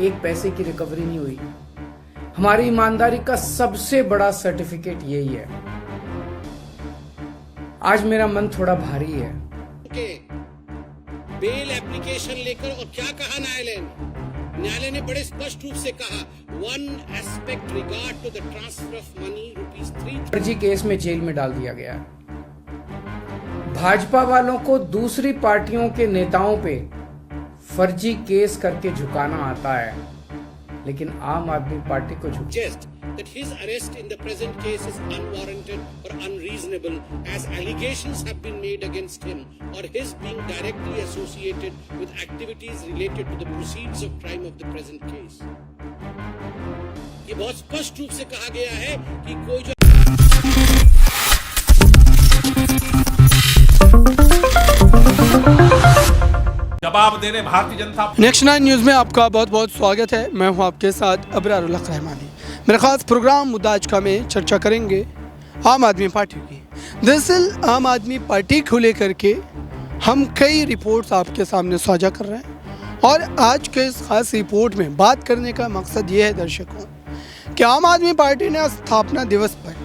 एक पैसे की रिकवरी नहीं हुई। हमारी ईमानदारी का सबसे बड़ा सर्टिफिकेट यही है। आज मेरा मन थोड़ा भारी है। बेल एप्लीकेशन लेकर और क्या कहा न्यायालय ने बड़े स्पष्ट रूप से कहा, one aspect regard to the transfer of money ₹3 फर्जी केस में जेल में डाल दिया गया। भाजपा वालों को दूसरी पार्टियों के नेताओं पे फर्जी केस करके झुकाना आता है, लेकिन आम आदमी पार्टी को that his arrest in the present case is unwarranted or unreasonable as allegations have been made against him or his being directly associated with activities related to the proceeds of crime of the present case. ये बहुत स्पष्ट रूप से कहा गया है कि कोई जो जवाब दे रहे भारतीय जनता। नेक्स्ट 9 न्यूज़ में आपका बहुत बहुत स्वागत है। मैं हूं आपके साथ अबरारुल हक रहमानी। मेरा खास प्रोग्राम मुद्दा आज का में चर्चा करेंगे आम आदमी पार्टी की। दरअसल आम आदमी पार्टी को लेकर के हम कई रिपोर्ट्स आपके सामने साझा कर रहे हैं और आज के इस खास रिपोर्ट में बात करने का मकसद ये है दर्शकों कि आम आदमी पार्टी ने स्थापना दिवस पर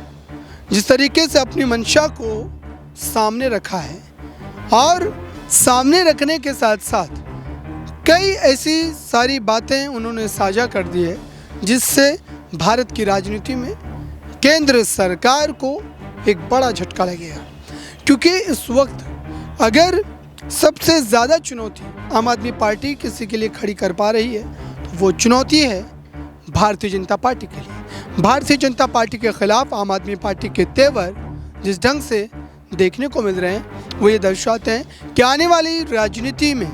जिस तरीके से अपनी मंशा को सामने रखा है और सामने रखने के साथ साथ कई ऐसी सारी बातें उन्होंने साझा कर दी है जिससे भारत की राजनीति में केंद्र सरकार को एक बड़ा झटका लगेगा। क्योंकि इस वक्त अगर सबसे ज़्यादा चुनौती आम आदमी पार्टी किसी के लिए खड़ी कर पा रही है तो वो चुनौती है भारतीय जनता पार्टी के लिए। भारतीय जनता पार्टी के खिलाफ आम आदमी पार्टी के तेवर जिस ढंग से देखने को मिल रहे हैं वो ये दर्शाते हैं कि आने वाली राजनीति में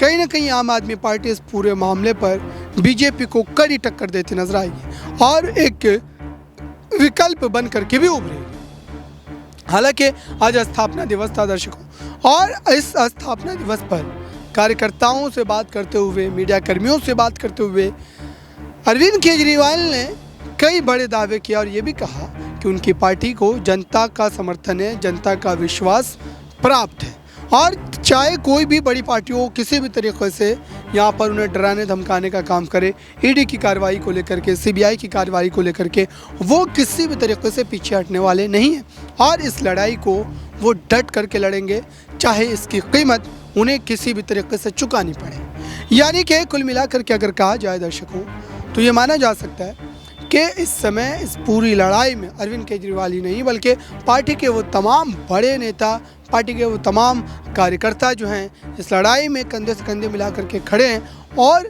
कहीं ना कहीं आम आदमी पार्टी इस पूरे मामले पर बीजेपी को कड़ी टक्कर देती नजर आएगी और एक विकल्प बन करके भी उभरेगी। हालांकि आज स्थापना दिवस था दर्शकों और इस स्थापना दिवस पर कार्यकर्ताओं से बात करते हुए, मीडिया कर्मियों से बात करते हुए अरविंद केजरीवाल ने कई बड़े दावे किए और ये भी कहा कि उनकी पार्टी को जनता का समर्थन है, जनता का विश्वास प्राप्त है और चाहे कोई भी बड़ी पार्टी हो किसी भी तरीके से यहाँ पर उन्हें डराने धमकाने का काम करे, ईडी की कार्रवाई को लेकर के, सीबीआई की कार्रवाई को लेकर के वो किसी भी तरीके से पीछे हटने वाले नहीं हैं और इस लड़ाई को वो डट करके लड़ेंगे, चाहे इसकी कीमत उन्हें किसी भी तरीके से चुकानी पड़े। यानी कि कुल मिलाकर के अगर कहा जाए दर्शकों तो ये माना जा सकता है कि इस समय इस पूरी लड़ाई में अरविंद केजरीवाल ही नहीं बल्कि पार्टी के वो तमाम बड़े नेता, पार्टी के वो तमाम कार्यकर्ता जो हैं इस लड़ाई में कंधे से कंधे मिला करके खड़े हैं और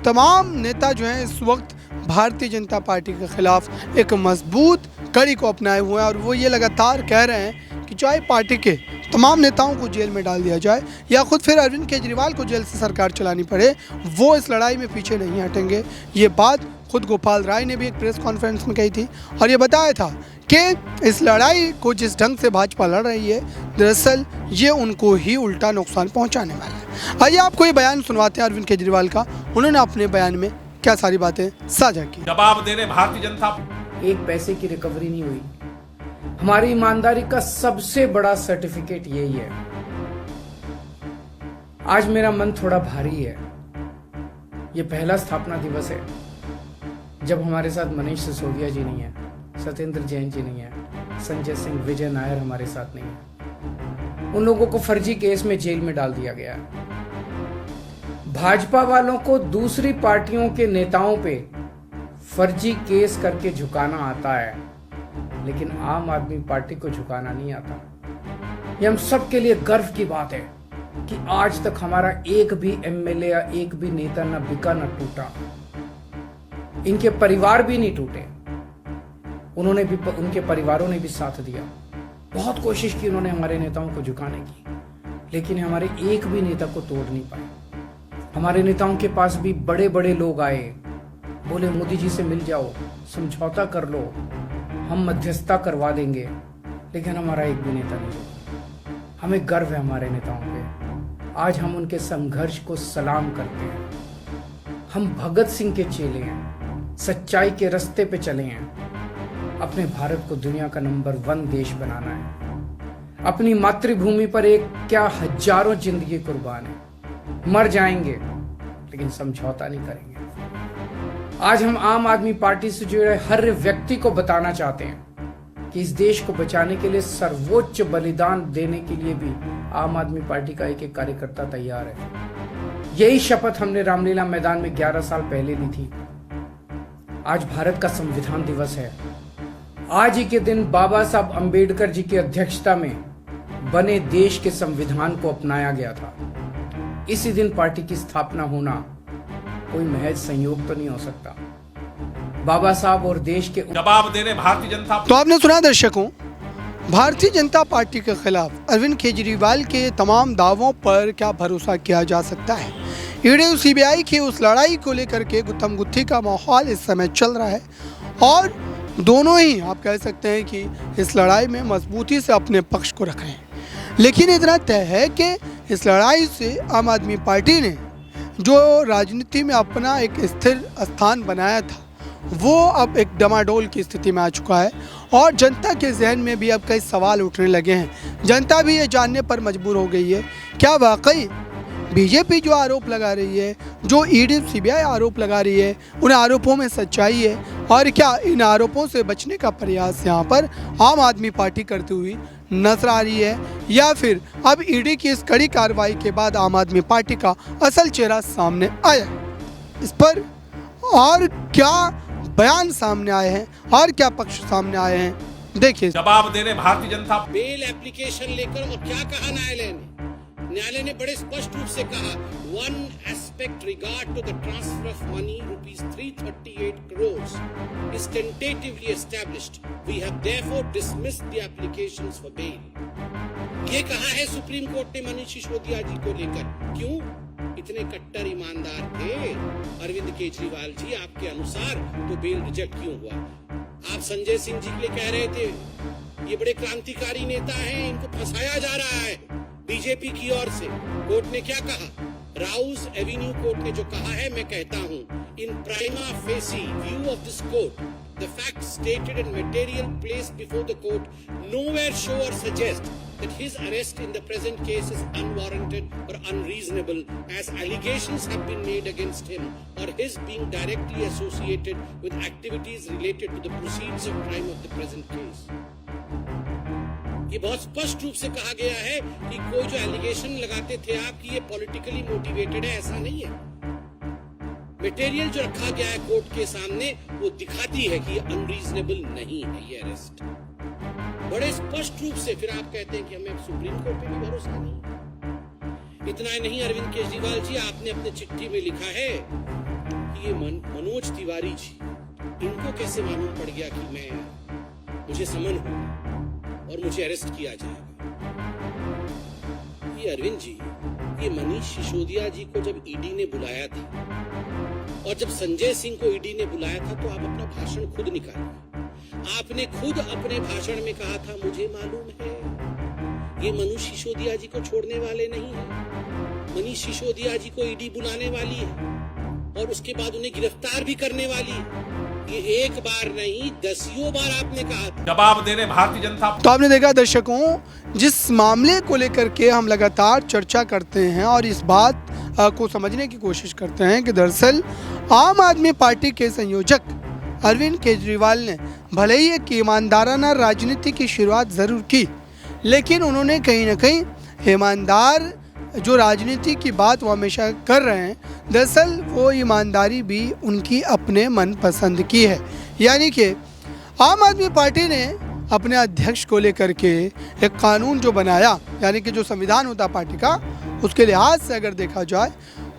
तमाम नेता जो हैं इस वक्त भारतीय जनता पार्टी के खिलाफ एक मजबूत कड़ी को अपनाए हुए हैं और वो ये लगातार कह रहे हैं कि चाहे पार्टी के तमाम नेताओं को जेल में डाल दिया जाए या खुद फिर अरविंद केजरीवाल को जेल से सरकार चलानी पड़े, वो इस लड़ाई में पीछे नहीं हटेंगे। ये बात खुद गोपाल राय ने भी एक प्रेस कॉन्फ्रेंस में कही थी और ये बताया था कि इस लड़ाई को जिस ढंग से भाजपा लड़ रही है दरअसल ये उनको ही उल्टा नुकसान पहुंचाने वाला है। आइए आपको ये बयान सुनवाते हैं अरविंद केजरीवाल का। उन्होंने अपने बयान में क्या सारी बातें साझा की। जवाब दे रहे भारतीय जनता। एक पैसे की रिकवरी नहीं हुई। हमारी ईमानदारी का सबसे बड़ा सर्टिफिकेट यही है। आज मेरा मन थोड़ा भारी है। ये पहला स्थापना दिवस है जब हमारे साथ मनीष सिसोदिया जी नहीं है, सत्येंद्र जैन जी नहीं है, संजय सिंह, विजय नायर हमारे साथ नहीं है। उन लोगों को फर्जी केस में जेल में डाल दिया गया है। भाजपा वालों को दूसरी पार्टियों के नेताओं पे फर्जी केस करके झुकाना आता है, लेकिन आम आदमी पार्टी को झुकाना नहीं आता। ये हम सबके लिए गर्व की बात है कि आज तक हमारा एक भी एमएलए या एक भी नेता न बिका न टूटा। इनके परिवार भी नहीं टूटे, उन्होंने भी, उनके परिवारों ने भी साथ दिया। बहुत कोशिश की उन्होंने हमारे नेताओं को झुकाने की, लेकिन हमारे एक भी नेता को तोड़ नहीं पाए। हमारे नेताओं के पास भी बड़े बड़े लोग आए, बोले मोदी जी से मिल जाओ, समझौता कर लो, हम मध्यस्थता करवा देंगे, लेकिन हमारा एक भी नेता नहीं झुका। हमें गर्व है हमारे नेताओं पे। आज हम उनके संघर्ष को सलाम करते हैं। हम भगत सिंह के चेले हैं, सच्चाई के रास्ते पे चले हैं। अपने भारत को दुनिया का नंबर 1 देश बनाना है। अपनी मातृभूमि पर एक क्या हजारों जिंदगी कुर्बान है। मर जाएंगे लेकिन समझौता नहीं करेंगे। आज हम आम आदमी पार्टी से जुड़े हर व्यक्ति को बताना चाहते हैं कि इस देश को बचाने के लिए सर्वोच्च बलिदान देने के लिए भी आम आदमी पार्टी का एक एक कार्यकर्ता तैयार है। यही शपथ हमने रामलीला मैदान में 11 साल पहले ली थी। आज भारत का संविधान दिवस है। आज ही के दिन बाबा साहब अंबेडकर जी की अध्यक्षता में बने देश के संविधान को अपनाया गया था। इसी दिन पार्टी की स्थापना होना कोई महज संयोग तो नहीं हो सकता। बाबा साहब और देश के जवाब देने भारतीय जनता तो आपने सुना दर्शकों, भारतीय जनता पार्टी के खिलाफ अरविंद केजरीवाल के तमाम दावों पर क्या भरोसा किया जा सकता है। ईडी सीबीआई की उस लड़ाई को लेकर के गुत्थम गुत्थी का माहौल इस समय चल रहा है और दोनों ही आप कह सकते हैं कि इस लड़ाई में मजबूती से अपने पक्ष को रख रहे हैं। लेकिन इतना तय है कि इस लड़ाई से आम आदमी पार्टी ने जो राजनीति में अपना एक स्थिर स्थान बनाया था वो अब एक डमाडोल की स्थिति में आ चुका है और जनता के जहन में भी अब कई सवाल उठने लगे हैं। जनता भी ये जानने पर मजबूर हो गई है क्या वाकई बीजेपी जो आरोप लगा रही है, जो ईडी सीबीआई आरोप लगा रही है, उन आरोपों में सच्चाई है और क्या इन आरोपों से बचने का प्रयास यहाँ पर आम आदमी पार्टी करती हुई नजर आ रही है या फिर अब ईडी की इस कड़ी कार्रवाई के बाद आम आदमी पार्टी का असल चेहरा सामने आया। इस पर और क्या बयान सामने आए हैं और क्या पक्ष सामने आए हैं, देखिए। जवाब देने भारतीय जनता बेल एप्लीकेशन लेकर और क्या कहा न्यायालय ने बड़े स्पष्ट रूप से कहा, one aspect regard to the transfer of money ₹338 crores is tentatively established. We have therefore dismissed the applications for bail. ये कहा है सुप्रीम कोर्ट ने मनीष सिसोदिया जी को लेकर। क्यों? इतने कट्टर ईमानदार थे अरविंद केजरीवाल जी आपके अनुसार, तो बेल रिजेक्ट क्यों हुआ? आप संजय सिंह जी के लिए कह रहे थे ये बड़े क्रांतिकारी नेता हैं, इनको फंसाया जा रहा है बीजेपी की ओर से। कोर्ट ने क्या कहा? राउज एवेन्यू कोर्ट ने जो कहा है मैं कहता हूं, in prima facie view of this court the facts stated and material placed before the court nowhere show or suggest that his arrest in the present case is unwarranted or unreasonable, as allegations have been made against him or his being directly associated with activities related to the proceeds of crime of the present case. ये बहुत स्पष्ट रूप से कहा गया है कि कोई जो एलिगेशन लगाते थे आप कि ये पॉलिटिकली मोटिवेटेड है, ऐसा नहीं है। मटेरियल जो रखा गया है कोर्ट के सामने वो दिखाती है कि ये अनरीजनेबल नहीं है ये अरेस्ट, बड़े स्पष्ट रूप से। फिर आप कहते हैं कि हमें सुप्रीम कोर्ट पे भी भरोसा नहीं। इतना ही नहीं, अरविंद केजरीवाल जी आपने अपने चिट्ठी में लिखा है कि ये मनोज तिवारी जी, इनको कैसे मालूम पड़ गया कि मुझे समन होगा और मुझे अरेस्ट किया जाएगा। ये अरविंद जी, ये मनीष सिसोदिया जी को जब ईडी ने बुलाया था और जब संजय सिंह को ईडी ने बुलाया था तो आप अपना भाषण खुद निकालिए। आपने खुद अपने भाषण में कहा था, मुझे मालूम है ये मनीष सिसोदिया जी को छोड़ने वाले नहीं है, मनीष सिसोदिया जी को ईडी बुलाने वाली है और उसके बाद उन्हें गिरफ्तार भी करने वाली है। ये एक बार नहीं, दसियों बार आपने कहा था। जवाब देने भारतीय जनता तो आपने देखा दर्शकों, जिस मामले को लेकर के हम लगातार चर्चा करते हैं और इस बात को समझने की कोशिश करते हैं कि दरअसल आम आदमी पार्टी के संयोजक अरविंद केजरीवाल ने भले ही एक ईमानदाराना राजनीति की शुरुआत ज़रूर की, लेकिन उन्होंने कहीं ना कहीं ईमानदार जो राजनीति की बात वो हमेशा कर रहे हैं, दरअसल वो ईमानदारी भी उनकी अपने मनपसंद की है। यानी कि आम आदमी पार्टी ने अपने अध्यक्ष को लेकर के एक कानून जो बनाया, यानी कि जो संविधान होता है पार्टी का, उसके लिहाज से अगर देखा जाए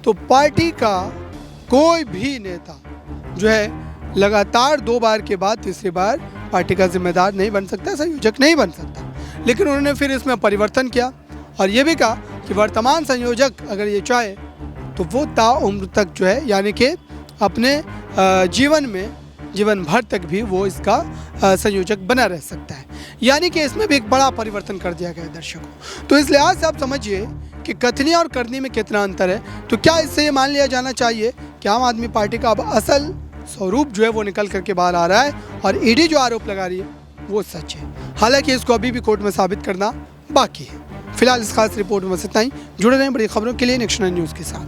तो पार्टी का कोई भी नेता जो है लगातार 2 बार के बाद तीसरी बार पार्टी का जिम्मेदार नहीं बन सकता, संयोजक नहीं बन सकता। लेकिन उन्होंने फिर इसमें परिवर्तन किया और ये भी कहा कि वर्तमान संयोजक अगर ये चाहे तो वो ताउम्र तक जो है, यानी कि अपने जीवन भर तक भी वो इसका संयोजक बना रह सकता है। यानी कि इसमें भी एक बड़ा परिवर्तन कर दिया गया है दर्शकों। तो इस लिहाज से आप समझिए कि कथनी और करनी में कितना अंतर है। तो क्या इससे ये मान लिया जाना चाहिए कि आम आदमी पार्टी का अब असल स्वरूप जो है वो निकल करके बाहर आ रहा है और ईडी जो आरोप लगा रही है वो सच है। हालांकि इसको अभी भी कोर्ट में साबित करना बाकी है। फिलहाल इस खास रिपोर्ट में बस इतना ही। जुड़े रहें बड़ी खबरों के लिए नेक्स्ट 9 न्यूज़ के साथ।